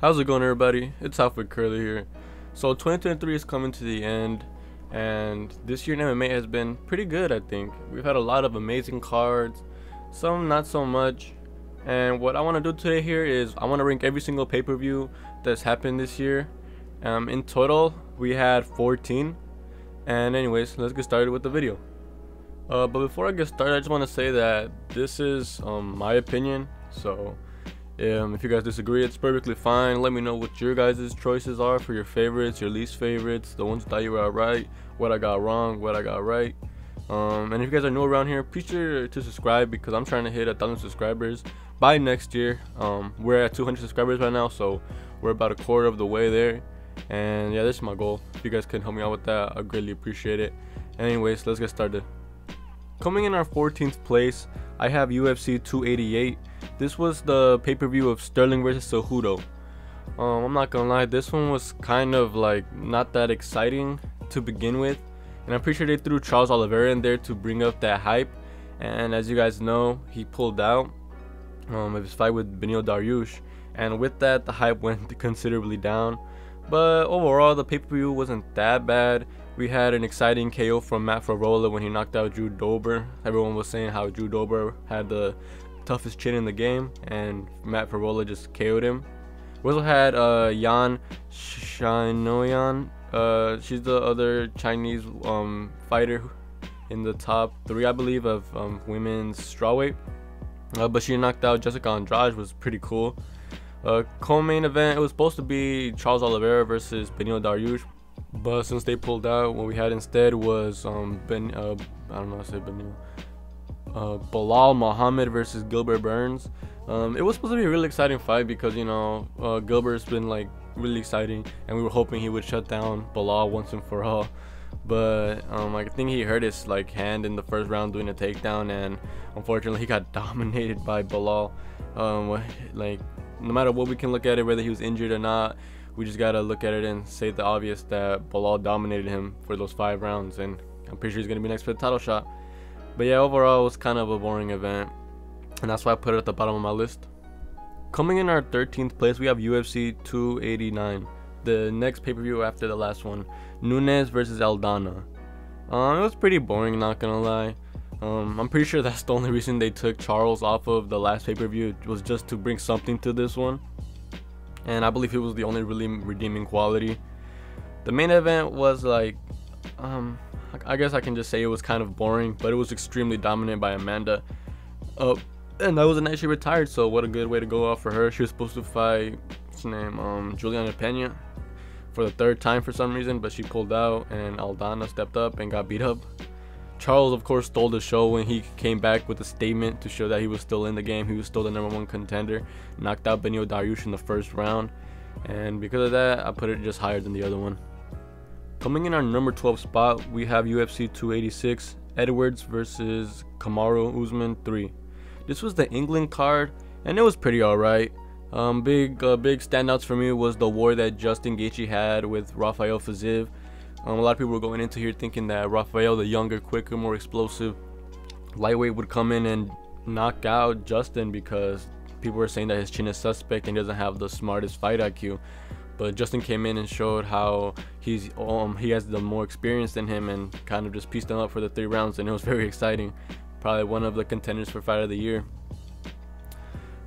How's it going, everybody? It's Alfred Curly here. So 2023 is coming to the end, and this year in MMA has been pretty good. I think we've had a lot of amazing cards, some not so much. And what I want to do today here is I want to rank every single pay-per-view that's happened this year. In total we had 14. And anyways, let's get started with the video. But before I get started, I just want to say that this is my opinion, so if you guys disagree, it's perfectly fine. Let me know what your guys' choices are for your favorites, your least favorites, the ones that you were right, what I got wrong, what I got right. And if you guys are new around here, be sure to subscribe because I'm trying to hit 1,000 subscribers by next year. We're at 200 subscribers right now, so we're about a quarter of the way there. And yeah, this is my goal. If you guys can help me out with that, I greatly appreciate it. Anyways, let's get started. Coming in our 14th place, I have UFC 288. This was the pay-per-view of Sterling versus Cejudo. I'm not gonna lie, this one was kind of like not that exciting to begin with, and I'm pretty sure they threw Charles Oliveira in there to bring up that hype. And as you guys know, he pulled out of his fight with Beneil Dariush, and with that, the hype went considerably down. But overall, the pay-per-view wasn't that bad. We had an exciting KO from Matt Favola when he knocked out Drew Dober. Everyone was saying how Drew Dober had the toughest chin in the game, and Matt Favola just KO'd him. We also had Yan Xiaoyan. She's the other Chinese fighter in the top 3, I believe, of women's strawweight. But she knocked out Jessica Andrade, was pretty cool. Co-main event, it was supposed to be Charles Oliveira versus Beneil Dariush, but since they pulled out, what we had instead was Bilal Muhammad versus Gilbert Burns. It was supposed to be a really exciting fight because, you know, Gilbert's been like really exciting, and we were hoping he would shut down Bilal once and for all. But I think he hurt his like hand in the first round doing a takedown, and unfortunately he got dominated by Bilal. Like, no matter what we can look at it, whether he was injured or not, we just gotta look at it and say the obvious, that Bilal dominated him for those 5 rounds, and I'm pretty sure he's gonna be next for the title shot. But yeah, overall it was kind of a boring event, and that's why I put it at the bottom of my list. Coming in our 13th place, we have UFC 289, the next pay-per-view after the last one, Nunes versus Aldana. It was pretty boring, not gonna lie. I'm pretty sure that's the only reason they took Charles off of the last pay-per-view, was just to bring something to this one, and I believe it was the only really redeeming quality. The main event was like, I guess I can just say it was kind of boring, but it was extremely dominant by Amanda. And that was the night she retired, so what a good way to go out for her. She was supposed to fight, what's her name, Juliana Pena for the 3rd time for some reason, but she pulled out, and Aldana stepped up and got beat up. Charles, of course, stole the show when he came back with a statement to show that he was still in the game. He was still the #1 contender. Knocked out Beneil Dariush in the 1st round, and because of that, I put it just higher than the other one. Coming in our number 12 spot, we have UFC 286, Edwards versus Kamaru Usman 3. This was the England card, and it was pretty alright. Big standouts for me was the war that Justin Gaethje had with Rafael Fiziev. A lot of people were going into here thinking that Rafael, the younger, quicker, more explosive lightweight, would come in and knock out Justin because people were saying that his chin is suspect and he doesn't have the smartest fight IQ. But Justin came in and showed how he has the more experience than him, and kind of just pieced him up for the 3 rounds, and it was very exciting. Probably one of the contenders for fight of the year.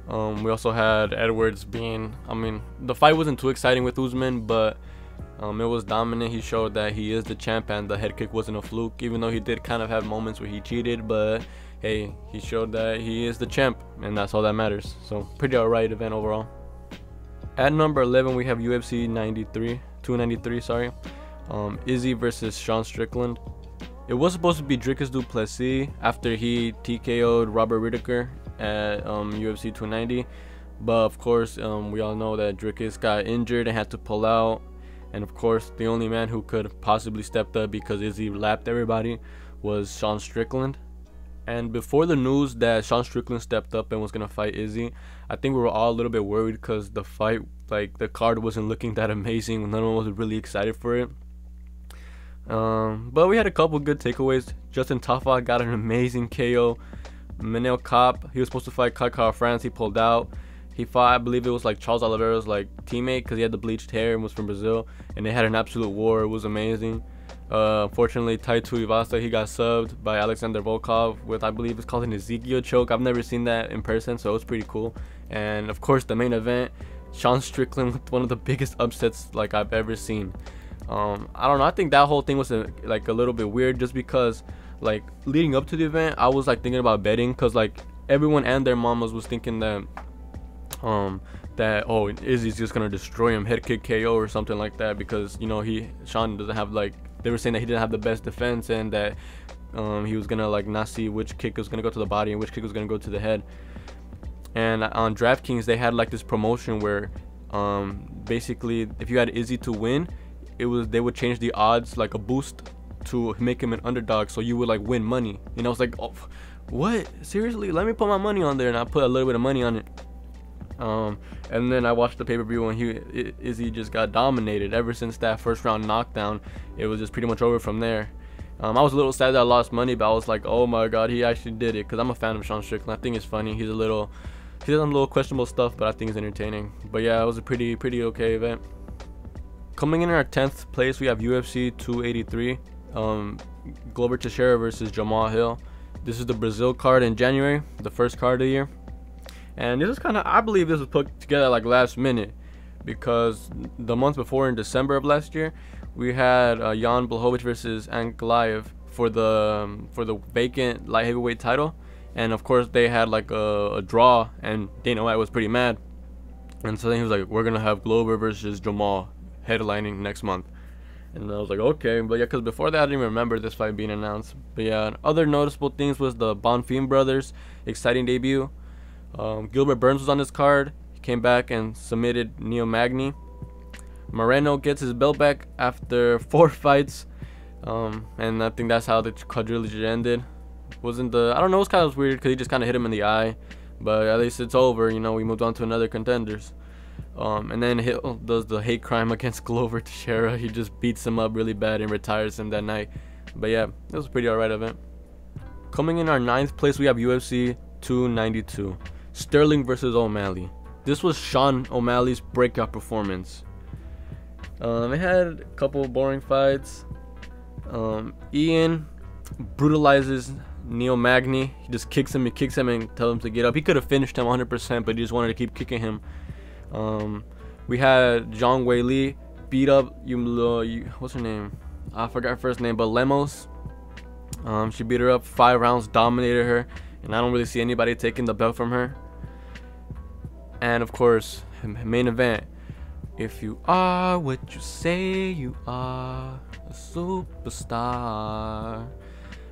We also had Edwards being, the fight wasn't too exciting with Usman, but it was dominant. He showed that he is the champ, and the head kick wasn't a fluke, even though he did kind of have moments where he cheated, but hey, he showed that he is the champ, and that's all that matters. So pretty alright event overall. At number 11, we have UFC 293, Izzy versus Sean Strickland. It was supposed to be Dricus du Plessis after he TKO'd Robert Whittaker at UFC 290, but of course we all know that Dricus got injured and had to pull out, and of course the only man who could possibly step up, because Izzy lapped everybody, was Sean Strickland. And before the news that Sean Strickland stepped up and was gonna fight Izzy, I think we were all a little bit worried because the fight, like the card wasn't looking that amazing. None of us was really excited for it. But we had a couple good takeaways. Justin Tafa got an amazing KO. Manel Kopp, he was supposed to fight Kai France, he pulled out. He fought, I believe it was like Charles Oliveira's like teammate, because he had the bleached hair and was from Brazil, and they had an absolute war. It was amazing. Unfortunately, Tai Tuivasa, he got subbed by Alexander Volkov with, I believe it's called an Ezekiel choke. I've never seen that in person, so it was pretty cool. And of course, the main event, Sean Strickland with one of the biggest upsets like I've ever seen. I don't know, I think that whole thing was like a little bit weird, just because like leading up to the event, I was like thinking about betting, because like everyone and their mamas was thinking that oh, Izzy's just gonna destroy him, head kick KO or something like that, because you know Sean doesn't have, like, they were saying that he didn't have the best defense, and that he was gonna like not see which kick was gonna go to the body and which kick was gonna go to the head. And on DraftKings they had like this promotion where basically if you had Izzy to win, they would change the odds, like a boost, to make him an underdog, so you would like win money. You know, it's like, oh, what, seriously, let me put my money on there. And I put a little bit of money on it. And then I watched the pay-per-view, and Izzy just got dominated. Ever since that first round knockdown, it was just pretty much over from there. I was a little sad that I lost money, but I was like, oh my god, he actually did it, because I'm a fan of Sean Strickland. I think it's funny. He does some little questionable stuff, but I think it's entertaining. But yeah, it was a pretty okay event. Coming in our 10th place, we have UFC 283, Glover Teixeira versus Jamal Hill. This is the Brazil card in January, the first card of the year. And this is kind of, I believe this was put together like last minute, because the month before, in December of last year, we had Jan Blachowicz versus Ankalaev for the vacant light heavyweight title. And of course they had like a draw, and Dana White was pretty mad. And so then he was like, we're going to have Glover versus Jamal headlining next month. And I was like, okay. But yeah, because before that I didn't even remember this fight being announced. But yeah, other noticeable things was the Bonfim brothers exciting debut. Gilbert Burns was on this card. He came back and submitted Neo Magny. Moreno gets his belt back after 4 fights. And I think that's how the quadrilogy ended. I don't know, it was kind of weird because he just kind of hit him in the eye. But at least it's over, you know, we moved on to another contenders. And then Hill does the hate crime against Glover Teixeira. He just beats him up really bad and retires him that night. But yeah, it was a pretty alright event. Coming in our 9th place, we have UFC 292, Sterling versus O'Malley. This was Sean O'Malley's breakout performance. It had a couple of boring fights. Ian brutalizes Neo Magny. He just kicks him and tells him to get up. He could have finished him 100%, but he just wanted to keep kicking him. We had Zhang Wei Li beat up what's her name? I forgot her first name, but Lemos. She beat her up 5 rounds, dominated her, and I don't really see anybody taking the belt from her. And of course, main event. If you are what you say you are, a superstar.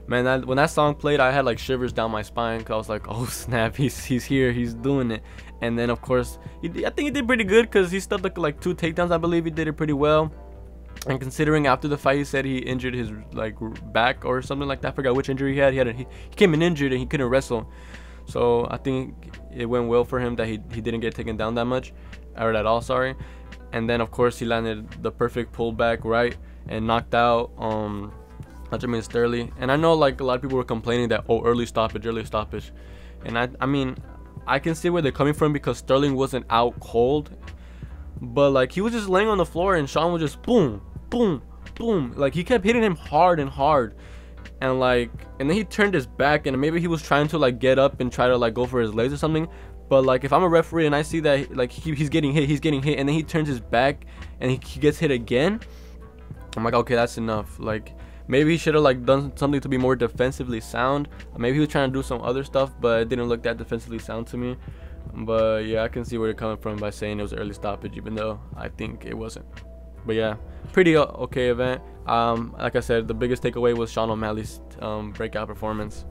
Man, when that song played, I had like shivers down my spine, because I was like, oh snap, he's here, he's doing it. And then of course, I think he did pretty good, because he stuffed like 2 takedowns. I believe he did it pretty well. And considering after the fight he said he injured his like back or something like that, I forgot which injury he had. He came in injured and he couldn't wrestle. So I think it went well for him that he didn't get taken down that much, or at all, sorry. And then of course he landed the perfect pullback right and knocked out Aljamain Sterling. And I know like a lot of people were complaining that, oh, early stoppage. And I mean, I can see where they're coming from, because Sterling wasn't out cold, but like he was just laying on the floor and Sean was just boom, boom, boom. Like he kept hitting him hard and hard. And then he turned his back, and maybe he was trying to like get up and try to like go for his legs or something. But like if I'm a referee and I see that like he's getting hit, and then he turns his back and he gets hit again, I'm like, okay, that's enough. Like maybe he should have like done something to be more defensively sound. Maybe he was trying to do some other stuff, but it didn't look that defensively sound to me. But yeah, I can see where they're coming from by saying it was early stoppage, even though I think it wasn't. But yeah, pretty okay event. Like I said, the biggest takeaway was Sean O'Malley's breakout performance.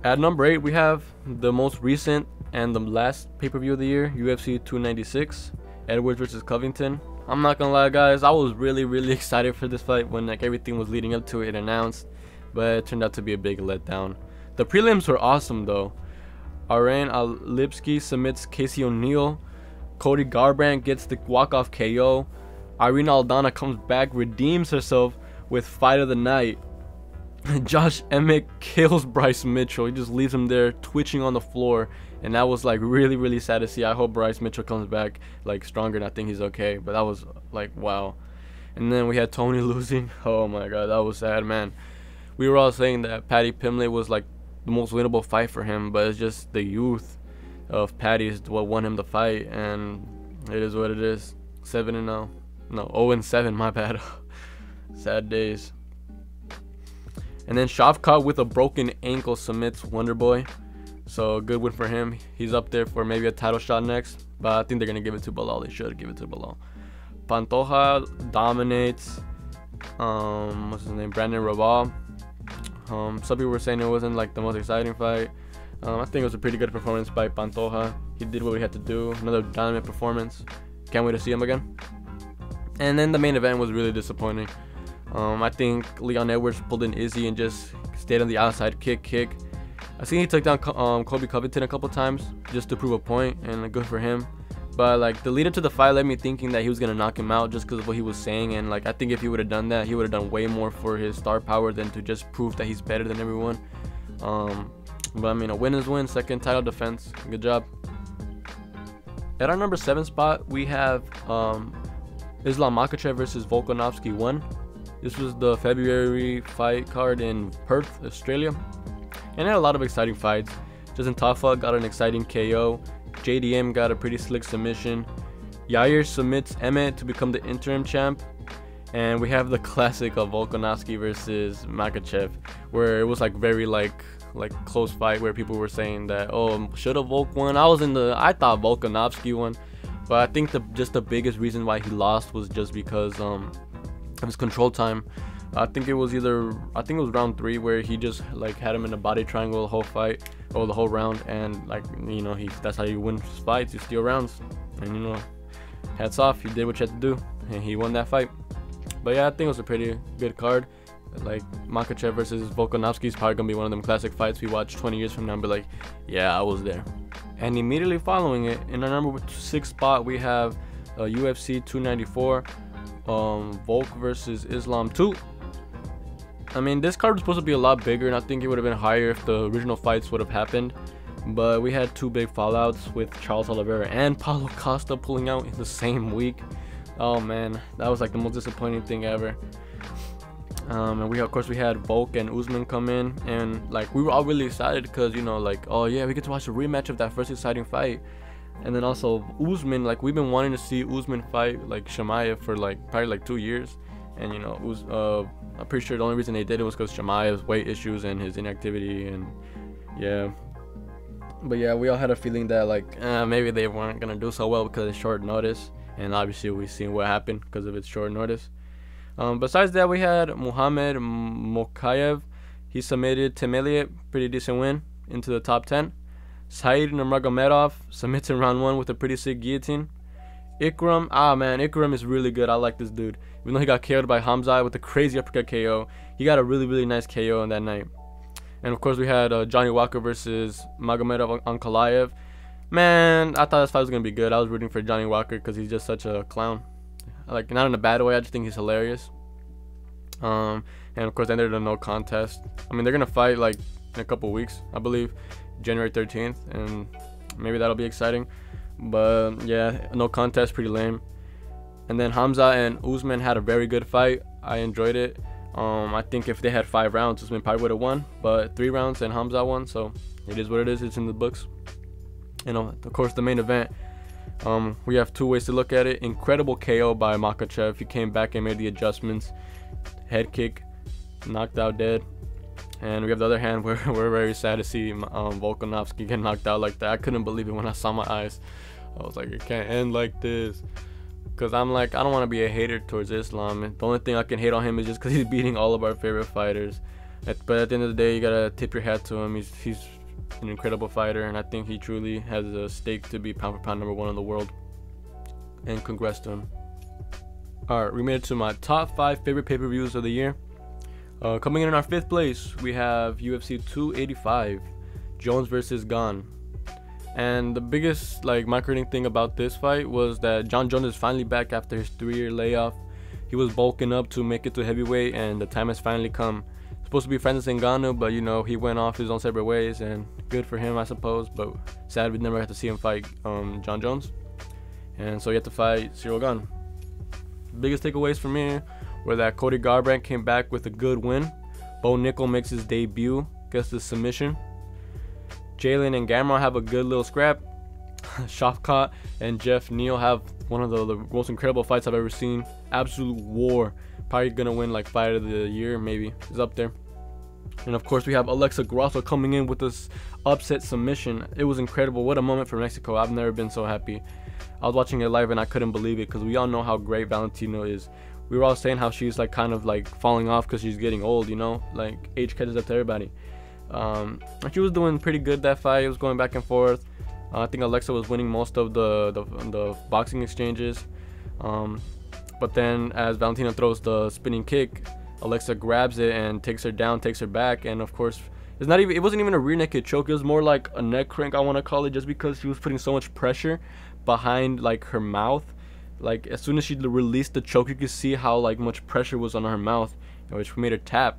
At number 8, we have the most recent and the last pay-per-view of the year, UFC 296, Edwards versus Covington. I'm not gonna lie, guys, I was really excited for this fight when like everything was leading up to it announced, but it turned out to be a big letdown. The prelims were awesome though. Aaron Lipski submits Casey O'Neill. Cody Garbrandt gets the walk-off KO. Irene Aldana comes back, redeems herself with fight of the night. Josh Emmett kills Bryce Mitchell. He just leaves him there twitching on the floor, and that was like really sad to see. I hope Bryce Mitchell comes back like stronger, and I think he's okay. But that was like, wow. And then we had Tony losing. Oh my god, that was sad, man. We were all saying that Paddy Pimblett was like the most winnable fight for him, but it's just the youth of Paddy is what won him the fight, and it is what it is. 7-0. No, 0-7. My bad. Sad days. And then Shavkat with a broken ankle submits Wonderboy. So good win for him. He's up there for maybe a title shot next, but I think they're gonna give it to Belal. They should give it to Belal. Pantoja dominates. What's his name? Brandon Royval. Some people were saying it wasn't like the most exciting fight. I think it was a pretty good performance by Pantoja. He did what he had to do. Another dynamic performance. Can't wait to see him again. And then the main event was really disappointing. I think Leon Edwards pulled an Izzy and just stayed on the outside kick. I think he took down Colby Covington a couple times just to prove a point, and good for him. But like the lead up to the fight led me thinking that he was gonna knock him out just because of what he was saying, and like I think if he would have done that, he would have done way more for his star power than to just prove that he's better than everyone. But I mean, a win is win. Second title defense. Good job. At our number 7 spot, we have Islam Makhachev versus Volkanovski 1. This was the February fight card in Perth, Australia, and it had a lot of exciting fights. Justin Tafa got an exciting KO. JDM got a pretty slick submission. Yair submits Emmett to become the interim champ. And we have the classic of Volkanovski versus Makhachev, where it was like very like close fight where people were saying that, oh, should have Volk won. I thought Volkanovski won, but I think just the biggest reason why he lost was just because of his control time. I think it was round 3 where he just like had him in a body triangle the whole fight, or the whole round, and like, you know, that's how you win fights. You steal rounds, and you know, hats off, you did what you had to do, and he won that fight. But yeah, I think it was a pretty good card. Like Makhachev versus Volkanovski is probably gonna be one of them classic fights we watch 20 years from now and be like, yeah, I was there. And immediately following it, in our number 6 spot, we have UFC 294, Volk versus Islam 2. I mean, this card was supposed to be a lot bigger, and I think it would have been higher if the original fights would have happened. But we had 2 big fallouts with Charles Oliveira and Paulo Costa pulling out in the same week. Oh man, that was like the most disappointing thing ever. And we had Volk and Usman come in, and like we were all really excited because, you know, like, oh yeah, we get to watch a rematch of that first exciting fight. And then also Usman, like we've been wanting to see Usman fight like Chimaev for like probably like 2 years. And you know, I'm pretty sure the only reason they did it was because Chimaev's weight issues and his inactivity, and yeah. But yeah, we all had a feeling that like maybe they weren't gonna do so well because it's short notice, and obviously we've seen what happened because of its short notice. Besides that, we had Muhammad Mokaev. He submitted Tim Elliott, pretty decent win, into the top 10. Said Nurmagomedov submits in round 1 with a pretty sick guillotine. Ikram, Ikram is really good. I like this dude. Even though he got KO'd by Hamza with a crazy uppercut KO, he got a really nice KO on that night. And of course we had Johnny Walker versus Magomedov Ankalaev. Man, I thought this fight was gonna be good. I was rooting for Johnny Walker because he's just such a clown. Like, not in a bad way, I just think he's hilarious. And of course they ended a no contest. I mean, they're gonna fight like in a couple weeks, I believe, January 13th, and maybe that'll be exciting. But yeah, no contest, pretty lame. And then Hamza and Usman had a very good fight. I enjoyed it. I think if they had 5 rounds, Usman probably would have won, but 3 rounds and Hamza won, so it is what it is. It's in the books. And of course the main event, we have 2 ways to look at it. Incredible KO by Makhachev. He came back and made the adjustments. Head kick, knocked out dead. And we have the other hand where we're very sad to see Volkanovski get knocked out like that. I couldn't believe it when I saw my eyes. I was like, it can't end like this. Because I'm like, I don't want to be a hater towards Islam. And the only thing I can hate on him is just because he's beating all of our favorite fighters. But at the end of the day, you got to tip your hat to him. He's an incredible fighter, and I think he truly has a stake to be pound for pound #1 in the world. And congrats to him. Alright, we made it to my top 5 favorite pay-per-views of the year. Coming in our 5th place, we have UFC 285, Jones versus Gane. And the biggest marketing thing about this fight was that John Jones is finally back after his 3-year layoff. He was bulking up to make it to heavyweight, and the time has finally come. Supposed to be Francis Ngannou, but you know, he went off his own separate ways, and good for him, I suppose. But sad we never had to see him fight John Jones, and so he had to fight Cyril Gane. Biggest takeaways for me were that Cody Garbrandt came back with a good win. Bo Nickel makes his debut, gets the submission. Jalen and Gamrot have a good little scrap. Shafkat and Jeff Neal have one of the most incredible fights I've ever seen. Absolute war. Probably gonna win like fight of the year, maybe. Is up there. And of course we have Alexa Grasso coming in with this upset submission. It was incredible. What a moment for Mexico. I've never been so happy. I was watching it live and I couldn't believe it, because we all know how great Valentina is. We were all saying how she's like kind of like falling off because she's getting old, you know, like age catches up to everybody. And she was doing pretty good that fight. It was going back and forth. I think Alexa was winning most of the boxing exchanges. But then as Valentina throws the spinning kick, Alexa grabs it and takes her down, takes her back, and of course it wasn't even a rear naked choke. It was more like a neck crank, I want to call it, just because she was putting so much pressure behind like her mouth. Like as soon as she released the choke, you could see how like much pressure was on her mouth, which made her tap.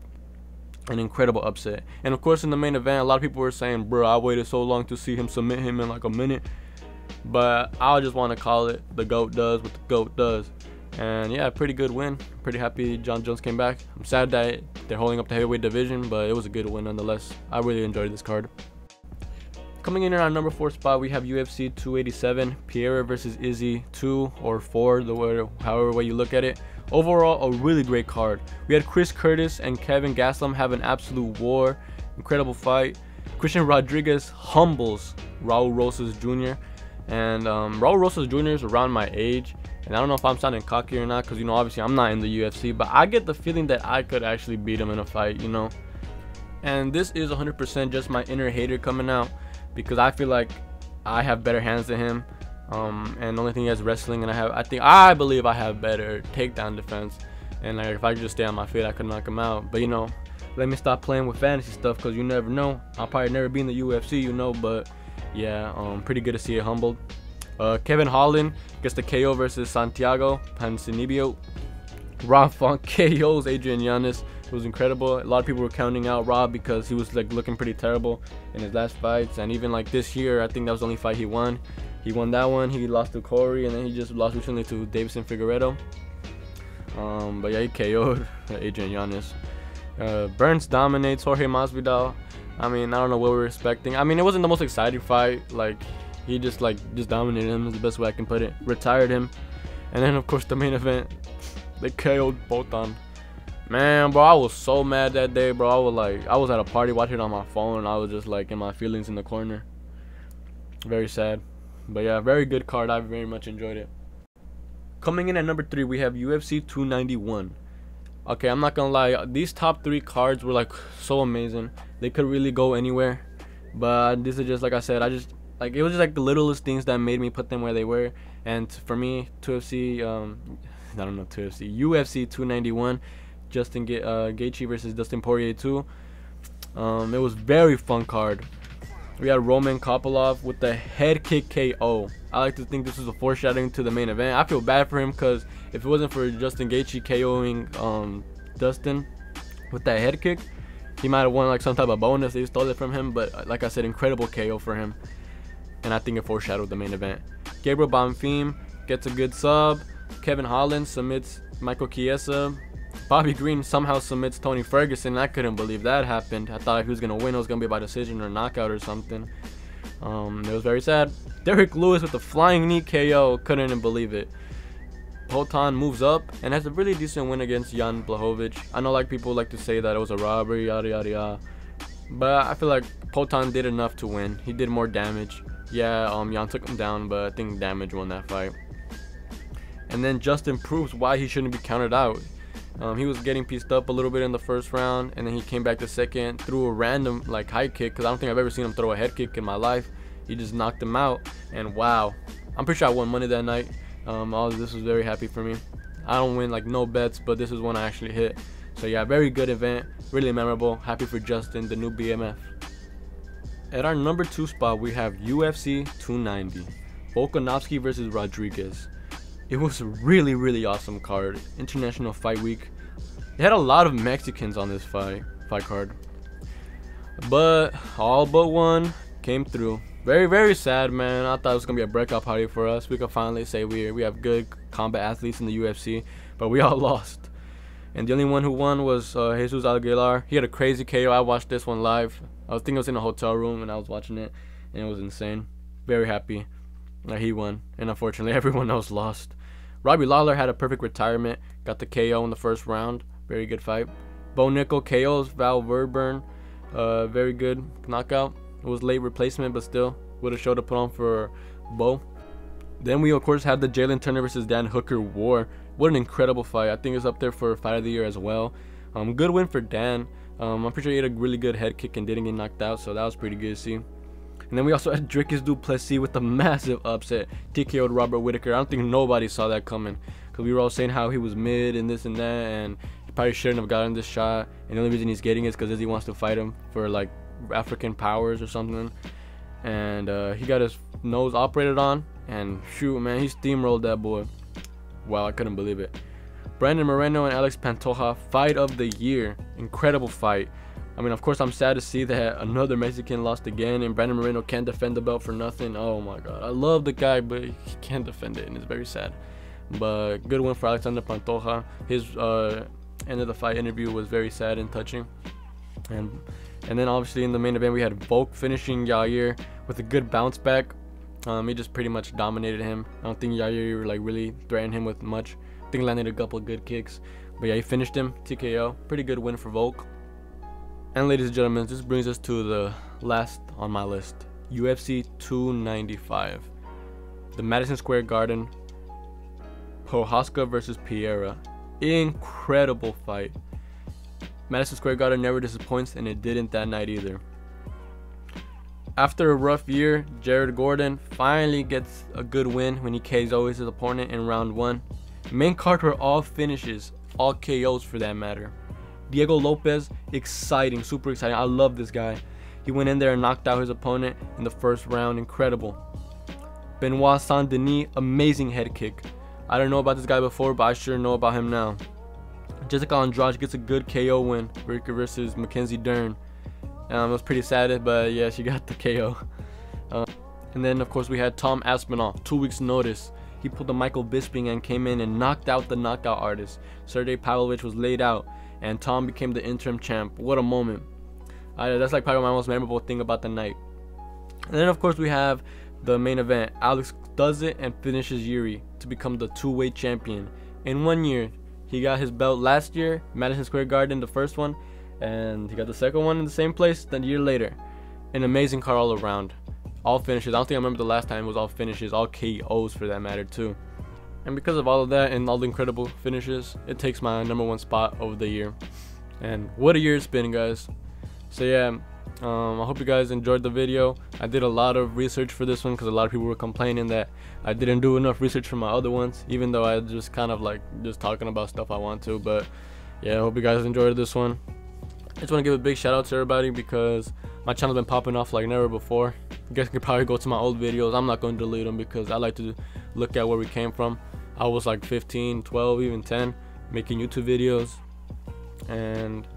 An incredible upset. And of course in the main event, a lot of people were saying, bro, I waited so long to see him submit him in like a minute. But I just want to call it, the GOAT does what the GOAT does. And yeah, pretty good win. Pretty happy John Jones came back. I'm sad that they're holding up the heavyweight division, but it was a good win nonetheless. I really enjoyed this card. Coming in at our number 4 spot, we have UFC 287, Pereira versus Izzy 2 or 4, however way you look at it. Overall, a really great card. We had Chris Curtis and Kevin Gastelum have an absolute war. Incredible fight. Christian Rodriguez humbles Raul Rosas Jr. And Raul Rosas Jr. is around my age. And I don't know if I'm sounding cocky or not, because, you know, obviously I'm not in the UFC. But I get the feeling that I could actually beat him in a fight, you know. And this is 100% just my inner hater coming out, because I feel like I have better hands than him. And the only thing he has wrestling, and I believe I have better takedown defense, and like if I could just stay on my feet, I could knock him out. But you know, let me stop playing with fantasy stuff, because you never know. I'll probably never be in the UFC, you know. But yeah, pretty good to see it humbled. Kevin Holland gets the KO versus Santiago Ponzinibbio. Rob Font KOs Adrian Yanez. It was incredible. A lot of people were counting out Rob because he was like looking pretty terrible in his last fights, and even like this year, I think that was the only fight he won. He won that one. He lost to Corey, and then he just lost recently to Davison Figueiredo. But yeah, he KO'd Adrian Yanez. Burns dominates Jorge Masvidal. I mean, I don't know what we were expecting. I mean, it wasn't the most exciting fight. Like, he just dominated him, is the best way I can put it. Retired him. And then of course the main event, they KO'd Botan. Man, bro, I was so mad that day, bro. I was at a party watching it on my phone, and I was just like in my feelings in the corner. Very sad. But yeah, very good card. I very much enjoyed it. Coming in at number 3, we have UFC 291. Okay, I'm not gonna lie, these top 3 cards were like so amazing. They could really go anywhere, but this is just, like I said, it was just like the littlest things that made me put them where they were. And for me, UFC 291, Justin Gaethje versus Dustin Poirier 2. It was very fun card. We had Roman Kopylov with the head kick KO. I like to think this was a foreshadowing to the main event. I feel bad for him, because if it wasn't for Justin Gaethje KOing Dustin with that head kick, he might have won like some type of bonus. They stole it from him, but like I said, incredible KO for him. And I think it foreshadowed the main event. Gabriel Bonfim gets a good sub. Kevin Holland submits Michael Chiesa. Bobby Green somehow submits Tony Ferguson. I couldn't believe that happened. I thought if he was going to win, it was going to be by decision or knockout or something. It was very sad. Derek Lewis with the flying knee KO. Couldn't even believe it. Poatan moves up and has a really decent win against Jan Blachowicz. I know like people like to say that it was a robbery, yada yada yada. But I feel like Poatan did enough to win. He did more damage. Yeah, Jan took him down, but I think damage won that fight. And then Justin proves why he shouldn't be counted out. He was getting pieced up a little bit in the first round, and then he came back the second, threw a random like high kick, because I don't think I've ever seen him throw a head kick in my life. He just knocked him out, and wow, I'm pretty sure I won money that night. This was very happy for me. I don't win like no bets, but this is one I actually hit. So yeah, very good event, really memorable. Happy for Justin, the new BMF. At our number 2 spot, we have UFC 290, Volkanovski versus Rodriguez. It was a really awesome card. International Fight Week. They had a lot of Mexicans on this fight. fight card. But all but one came through. Very, very sad, man. I thought it was gonna be a breakout party for us. We could finally say we have good combat athletes in the UFC, but we all lost. And the only one who won was Jesus Aguilar. He had a crazy KO. I watched this one live. I think I was in a hotel room and I was watching it, and it was insane. Very happy that he won, and unfortunately everyone else lost. Robbie Lawler had a perfect retirement. Got the KO in the first round. Very good fight. Bo Nickel KOs Val Verburn. Very good knockout. It was late replacement, but still would have showed to put on for Bo. Then we of course had the Jalen Turner versus Dan Hooker war. What an incredible fight. I think it's up there for fight of the year as well. Good win for Dan. I'm pretty sure he had a really good head kick and didn't get knocked out, so that was pretty good to see. And then we also had Dricus du Plessis with a massive upset. TKO'd Robert Whittaker. I don't think nobody saw that coming, because we were all saying how he was mid and this and that, and he probably shouldn't have gotten this shot. And the only reason he's getting it is because he wants to fight him for like African powers or something. And he got his nose operated on, and shoot, man, he steamrolled that boy. Wow, I couldn't believe it. Brandon Moreno and Alex Pantoja, fight of the year. Incredible fight. I mean, of course, I'm sad to see that another Mexican lost again, and Brandon Moreno can't defend the belt for nothing. Oh my god, I love the guy, but he can't defend it, and it's very sad. But good win for Alexander Pantoja. His end of the fight interview was very sad and touching. And then obviously in the main event we had Volk finishing Yair with a good bounce back. He just pretty much dominated him. I don't think Yair like really threatened him with much. I think he landed a couple of good kicks, but yeah, he finished him TKO. Pretty good win for Volk. And ladies and gentlemen, this brings us to the last on my list, UFC 295, the Madison Square Garden, Prochazka versus Pereira. Incredible fight. Madison Square Garden never disappoints, and it didn't that night either. After a rough year, Jared Gordon finally gets a good win when he KOs his opponent in round 1. Main card were all finishes, all KOs for that matter. Diego Lopez, exciting, super exciting. I love this guy. He went in there and knocked out his opponent in the first round. Incredible. Benoit Saint Denis, amazing head kick. I don't know about this guy before, but I sure know about him now. Jessica Andrade gets a good KO win versus Mackenzie Dern. It was pretty sad, but yeah, she got the KO. And then of course we had Tom Aspinall, 2 weeks notice. He pulled the Michael Bisping and came in and knocked out the knockout artist. Sergey Pavlovich was laid out, and Tom became the interim champ. What a moment. That's like probably my most memorable thing about the night. And then of course we have the main event. Alex does it and finishes Yuri to become the two-weight champion. In 1 year, he got his belt last year, Madison Square Garden, the first one, and he got the second one in the same place then a year later. An amazing card all around. All finishes. I don't think I remember the last time it was all finishes, all KOs for that matter too. And because of all of that and all the incredible finishes, it takes my #1 spot of the year. And what a year it's been, guys. So yeah, I hope you guys enjoyed the video. I did a lot of research for this one because a lot of people were complaining that I didn't do enough research for my other ones, even though I just kind of like just talking about stuff I want to. But yeah, I hope you guys enjoyed this one. I just want to give a big shout out to everybody because my channel's been popping off like never before. You guys can probably go to my old videos. I'm not going to delete them because I like to look at where we came from. I was like 15, 12, even 10 making YouTube videos, and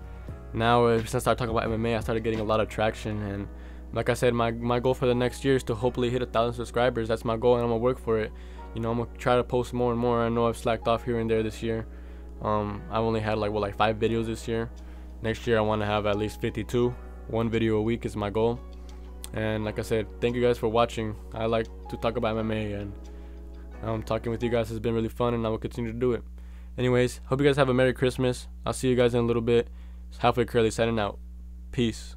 now since I started talking about MMA, I started getting a lot of traction. And like I said, my goal for the next year is to hopefully hit 1,000 subscribers. That's my goal, and I'm gonna work for it. You know, I'm gonna try to post more and more. I know I've slacked off here and there this year. I've only had like 5 videos this year. Next year I want to have at least 52. 1 video a week is my goal. And like I said, thank you guys for watching. I like to talk about MMA, and talking with you guys has been really fun, and I will continue to do it. Anyways, hope you guys have a Merry Christmas. I'll see you guys in a little bit. It's Halfway Curly signing out. Peace.